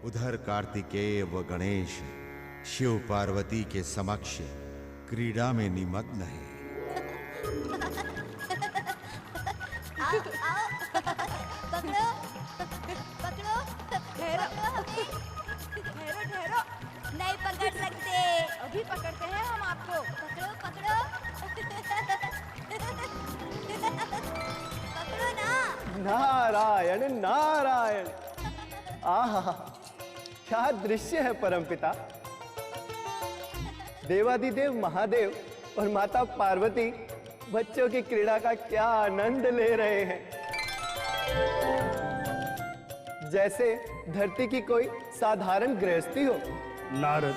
उधर कार्तिकेय व गणेश शिव पार्वती के समक्ष क्रीड़ा में निमग्न है। आओ, पकड़ो, पकड़ो, ठहरो, ठहरो, नहीं पकड़ सकते, अभी पकड़ते हैं हम आपको, पकड़ो, पकड़ो, पकड़ो ना। नारायण नारायण, आहा क्या दृश्य है परमपिता। देवादिदेव महादेव और माता पार्वती बच्चों की क्रीड़ा का क्या आनंद ले रहे हैं, जैसे धरती की कोई साधारण गृहस्थी हो। नारद,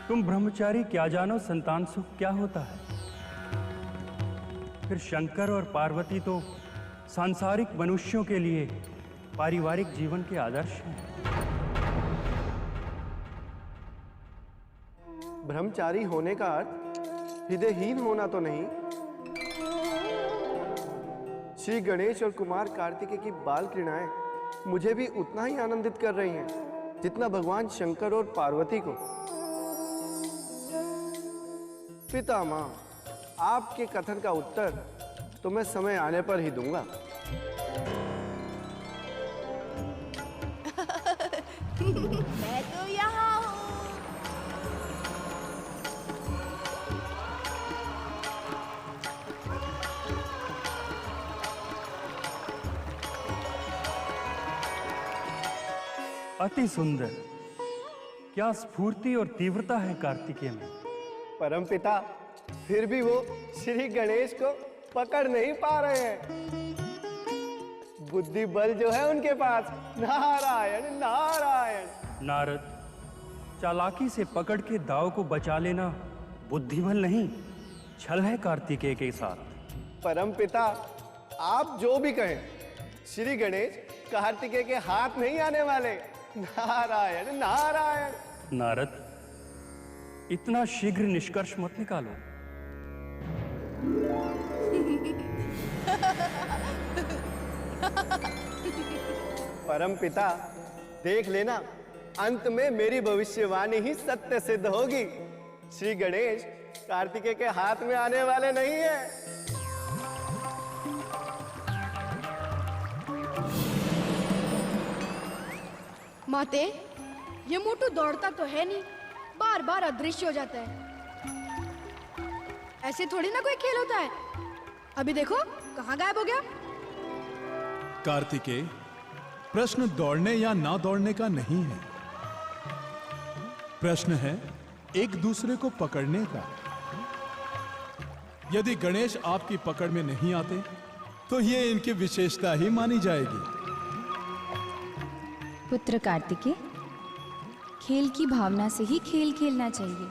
तुम ब्रह्मचारी क्या जानो संतान सुख क्या होता है। फिर शंकर और पार्वती तो सांसारिक मनुष्यों के लिए पारिवारिक जीवन के आदर्श हैं। ब्रह्मचारी होने का अर्थ हृदयहीन होना तो नहीं। श्री गणेश और कुमार कार्तिकेय की बाल क्रीड़ाएं मुझे भी उतना ही आनंदित कर रही हैं जितना भगवान शंकर और पार्वती को। पितामह, आपके कथन का उत्तर तो मैं समय आने पर ही दूंगा। मैं तो यहाँ हूँ। अति सुंदर, क्या स्फूर्ति और तीव्रता है कार्तिकेय में। परमपिता, फिर भी वो श्री गणेश को पकड़ नहीं पा रहे हैं। बुद्धि बल जो है उनके पास, नारायण नारायण। नारद, चालाकी से पकड़ के दाव को बचा लेना बुद्धिबल नहीं, छल है कार्तिकेय के साथ। परमपिता, आप जो भी कहें, श्री गणेश कार्तिकेय के हाथ नहीं आने वाले। नारायण नारायण। नारद, इतना शीघ्र निष्कर्ष मत निकालो। परमपिता, देख लेना, अंत में मेरी भविष्यवाणी ही सत्य सिद्ध होगी। श्री गणेश कार्तिकेय के हाथ में आने वाले नहीं है। माते, ये मोटू दौड़ता तो है नहीं, बार बार अदृश्य हो जाता है। ऐसे थोड़ी ना कोई खेल होता है। अभी देखो कहाँ गायब हो गया। कार्तिकेय, प्रश्न दौड़ने या ना दौड़ने का नहीं है। प्रश्न है एक दूसरे को पकड़ने का। यदि गणेश आपकी पकड़ में नहीं आते तो ये इनकी विशेषता ही मानी जाएगी। पुत्र कार्तिकेय, खेल की भावना से ही खेल खेलना चाहिए।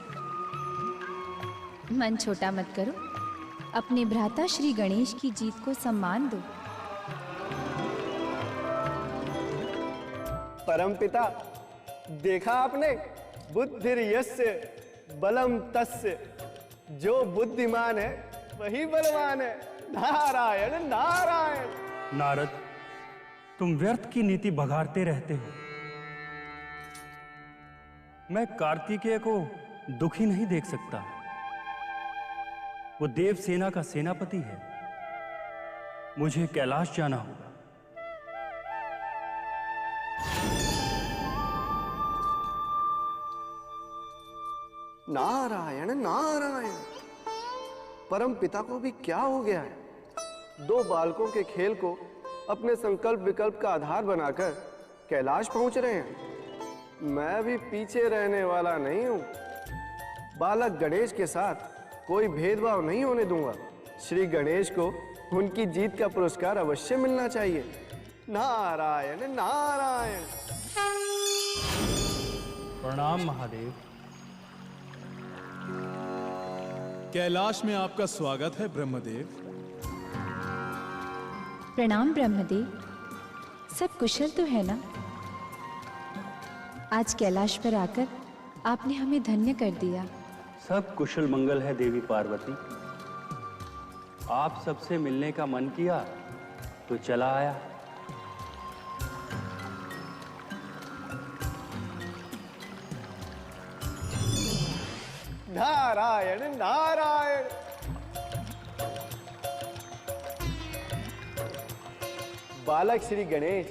मन छोटा मत करो, अपने भ्राता श्री गणेश की जीत को सम्मान दो। परमपिता, देखा आपने, बुद्धिर्यस्य बलम तस्य। जो बुद्धिमान है वही बलवान है। नारायण नारायण। नारद, तुम व्यर्थ की नीति बघारते रहते हो। मैं कार्तिकेय को दुखी नहीं देख सकता। वो देव सेना का सेनापति है। मुझे कैलाश जाना होगा। नारायण नारायण। परम पिता को भी क्या हो गया है। दो बालकों के खेल को अपने संकल्प विकल्प का आधार बनाकर कैलाश पहुंच रहे हैं। मैं भी पीछे रहने वाला नहीं हूं। बालक गणेश के साथ कोई भेदभाव नहीं होने दूंगा। श्री गणेश को उनकी जीत का पुरस्कार अवश्य मिलना चाहिए। नारायण नारायण। प्रणाम महादेव। कैलाश में आपका स्वागत है ब्रह्मदेव। प्रणाम ब्रह्मदेव, सब कुशल तो है ना? आज कैलाश पर आकर आपने हमें धन्य कर दिया। सब कुशल मंगल है देवी पार्वती। आप सबसे मिलने का मन किया तो चला आया। नारायण नारायण। बालक श्री गणेश,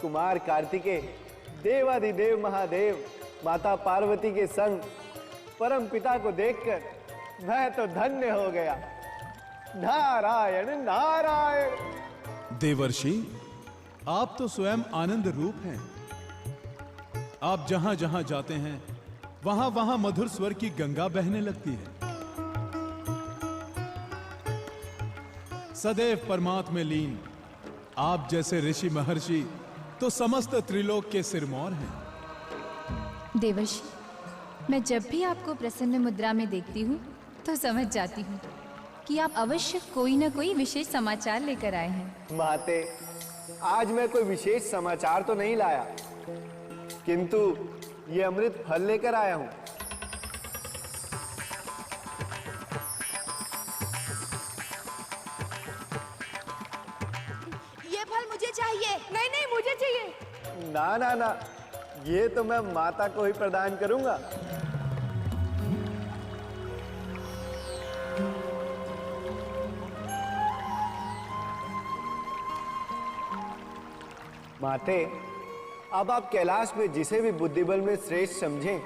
कुमार कार्तिकेय, देवाधिदेव महादेव, माता पार्वती के संग परम पिता को देखकर मैं तो धन्य हो गया। नारायण नारायण। देवर्षि, आप तो स्वयं आनंद रूप हैं। आप जहां जहां जाते हैं वहां वहां मधुर स्वर की गंगा बहने लगती है। सदैव परमात्मा में लीन आप जैसे ऋषि महर्षि तो समस्त त्रिलोक के सिरमौर हैं। देवर्षि, मैं जब भी आपको प्रसन्न मुद्रा में देखती हूँ तो समझ जाती हूँ कि आप अवश्य कोई न कोई विशेष समाचार लेकर आए हैं। माते, आज मैं कोई विशेष समाचार तो नहीं लाया, किंतु ये अमृत फल लेकर आया हूं। ये फल मुझे चाहिए। नहीं नहीं, मुझे चाहिए। ना ना ना, ये तो मैं माता को ही प्रदान करूंगा। माते, अब आप कैलाश में जिसे भी बुद्धिबल में श्रेष्ठ समझें,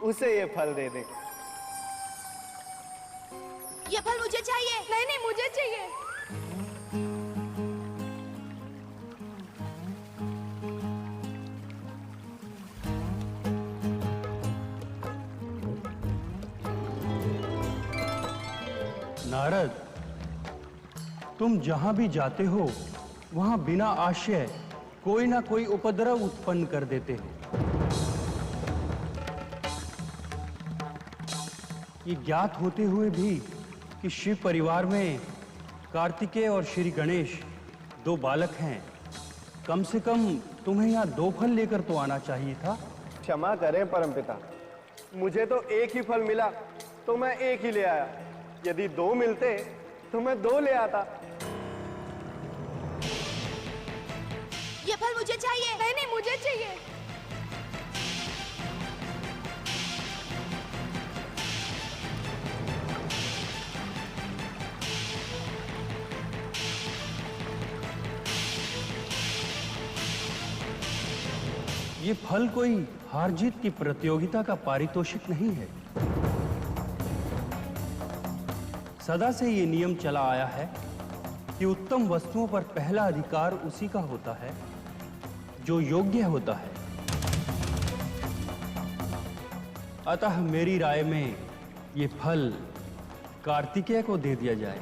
उसे ये फल दे दें। ये फल मुझे चाहिए। नहीं नहीं, मुझे चाहिए। नारद, तुम जहां भी जाते हो वहां बिना आशय कोई ना कोई उपद्रव उत्पन्न कर देते हो। ये ज्ञात होते हुए भी कि शिव परिवार में कार्तिकेय और श्री गणेश दो बालक हैं, कम से कम तुम्हें यहाँ दो फल लेकर तो आना चाहिए था। क्षमा करें परमपिता, मुझे तो एक ही फल मिला तो मैं एक ही ले आया। यदि दो मिलते तो मैं दो ले आता। ये फल मुझे चाहिए। नहीं नहीं, मुझे चाहिए। ये फल कोई हार जीत की प्रतियोगिता का पारितोषिक नहीं है। सदा से ये नियम चला आया है कि उत्तम वस्तुओं पर पहला अधिकार उसी का होता है जो योग्य होता है। अतः मेरी राय में ये फल कार्तिकेय को दे दिया जाए।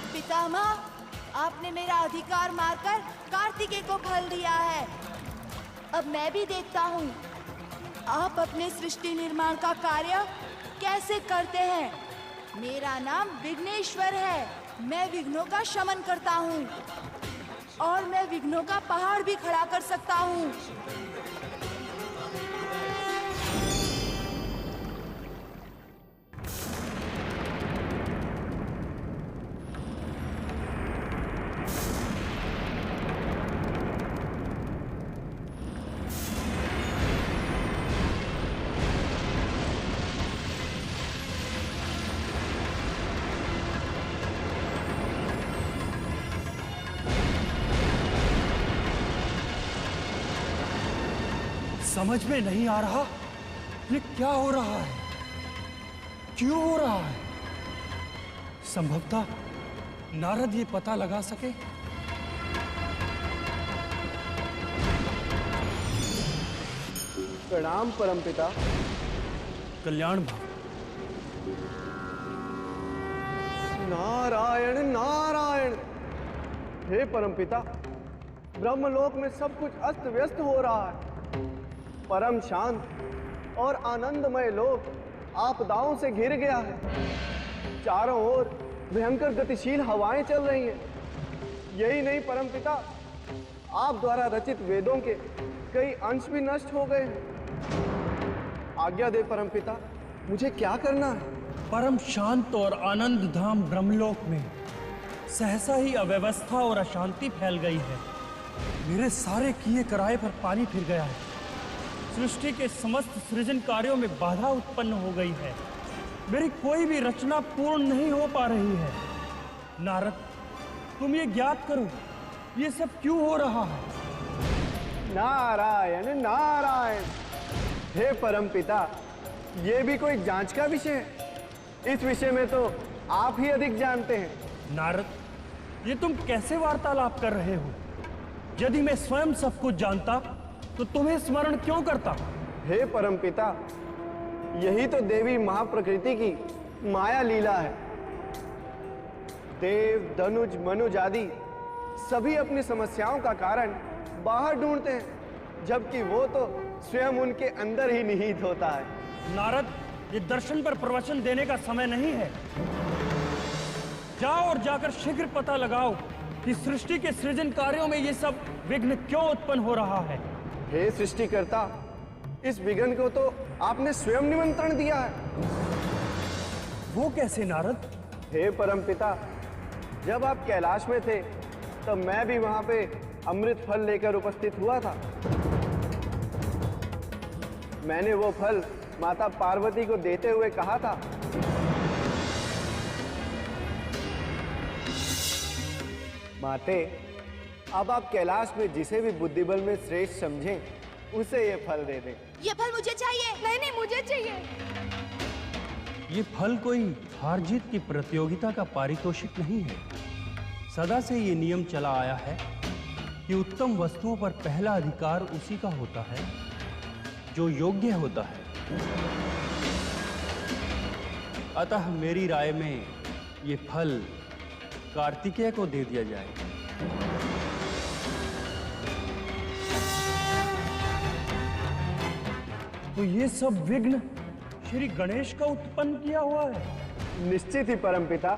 पितामह, आपने मेरा अधिकार मारकर कार्तिकेय को फल दिया है। अब मैं भी देखता हूँ आप अपने सृष्टि निर्माण का कार्य कैसे करते हैं। मेरा नाम विघ्नेश्वर है। मैं विघ्नों का शमन करता हूँ और मैं विघ्नों का पहाड़ भी खड़ा कर सकता हूँ। समझ में नहीं आ रहा ये क्या हो रहा है, क्यों हो रहा है। संभवतः नारद ये पता लगा सके। प्रणाम परमपिता। कल्याण भाव। नारायण नारायण। हे परमपिता, ब्रह्मलोक में सब कुछ अस्त व्यस्त हो रहा है। परम शांत और आनंदमय लोक आपदाओं से घिर गया है। चारों ओर भयंकर गतिशील हवाएं चल रही हैं। यही नहीं परमपिता, आप द्वारा रचित वेदों के कई अंश भी नष्ट हो गए हैं। आज्ञा दे परमपिता, मुझे क्या करना है? परम शांत और आनंद धाम ब्रह्मलोक में सहसा ही अव्यवस्था और अशांति फैल गई है। मेरे सारे किए कराए पर पानी फिर गया है। सृष्टि के समस्त सृजन कार्यों में बाधा उत्पन्न हो गई है। मेरी कोई भी रचना पूर्ण नहीं हो पा रही है। नारद, तुम ये ज्ञात करो, ये सब क्यों हो रहा है? नारायण नारायण। हे परमपिता, ये भी कोई जांच का विषय है? इस विषय में तो आप ही अधिक जानते हैं। नारद, ये तुम कैसे वार्तालाप कर रहे हो? यदि मैं स्वयं सब कुछ जानता तो तुम्हें स्मरण क्यों करता? हे परमपिता, यही तो देवी महाप्रकृति की माया लीला है। देव, धनुज, मनुज आदि सभी अपनी समस्याओं का कारण बाहर ढूंढते हैं, जबकि वो तो स्वयं उनके अंदर ही निहित होता है। नारद, ये दर्शन पर प्रवचन देने का समय नहीं है। जाओ और जाकर शीघ्र पता लगाओ कि सृष्टि के सृजन कार्यों में ये सब विघ्न क्यों उत्पन्न हो रहा है। हे सृष्टिकर्ता, इस विघ्न को तो आपने स्वयं निमंत्रण दिया है। वो कैसे नारद? हे परमपिता, जब आप कैलाश में थे तब मैं भी वहां पे अमृत फल लेकर उपस्थित हुआ था। मैंने वो फल माता पार्वती को देते हुए कहा था, माते, अब आप कैलाश में जिसे भी बुद्धिबल में श्रेष्ठ समझें उसे ये फल दे दें। ये फल मुझे चाहिए। नहीं नहीं, मुझे चाहिए। ये फल कोई हार जीत की प्रतियोगिता का पारितोषिक नहीं है। सदा से ये नियम चला आया है कि उत्तम वस्तुओं पर पहला अधिकार उसी का होता है जो योग्य होता है। अतः मेरी राय में ये फल कार्तिकेय को दे दिया जाए। तो ये सब विघ्न श्री गणेश का उत्पन्न किया हुआ है? निश्चित ही परमपिता,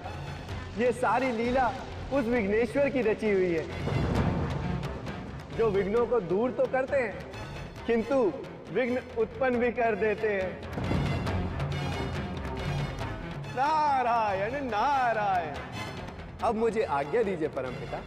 ये सारी लीला उस विघ्नेश्वर की रची हुई है, जो विघ्नों को दूर तो करते हैं किंतु विघ्न उत्पन्न भी कर देते हैं। नारायण नारायण। अब मुझे आज्ञा दीजिए परमपिता।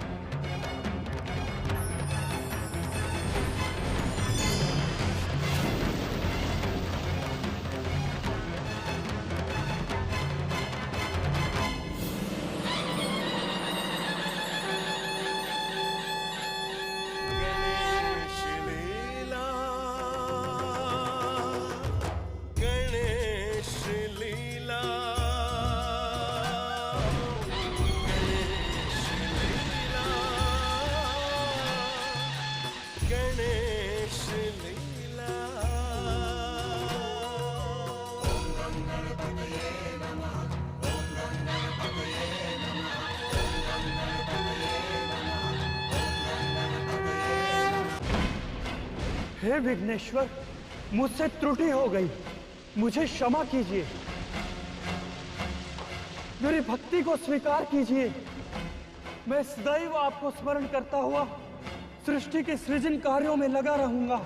हे विघ्नेश्वर, मुझसे त्रुटि हो गई, मुझे क्षमा कीजिए। मेरी भक्ति को स्वीकार कीजिए। मैं सदैव आपको स्मरण करता हुआ सृष्टि के सृजन कार्यों में लगा रहूंगा।